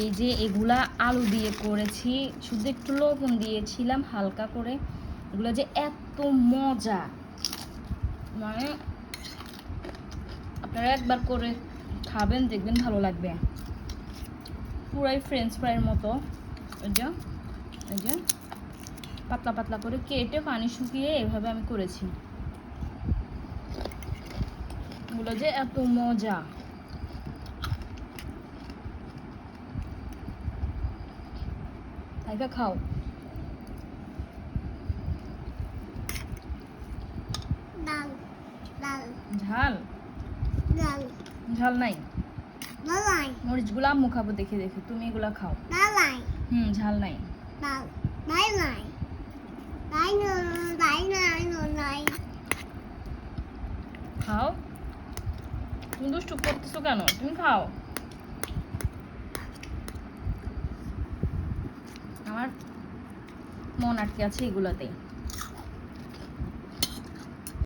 এই যে এগুলা আলু দিয়ে করেছি, শুধু একটু লবণ দিয়েছিলাম হালকা করে। এগুলো যে এত মজা, মানে আপনারা একবার করে খাবেন, দেখবেন ভালো লাগবে। পুরাই ফ্রেঞ্চ ফ্রাইয়ের মতো। এই যে পাতলা পাতলা করে কেটে পানি শুকিয়ে এভাবে আমি করেছি। এগুলো যে এত মজা। আইগা খাও। ঝাল ঝাল নাই, মরিচগুলো আম্মু খাবো দেখে দেখে, তুমি এগুলা খাও। ঝাল নাই। খাও, তুমি দুষ্টু করতেছো কেন? তুমি খাও। আমার মন আটকে আছে এগুলাতেই।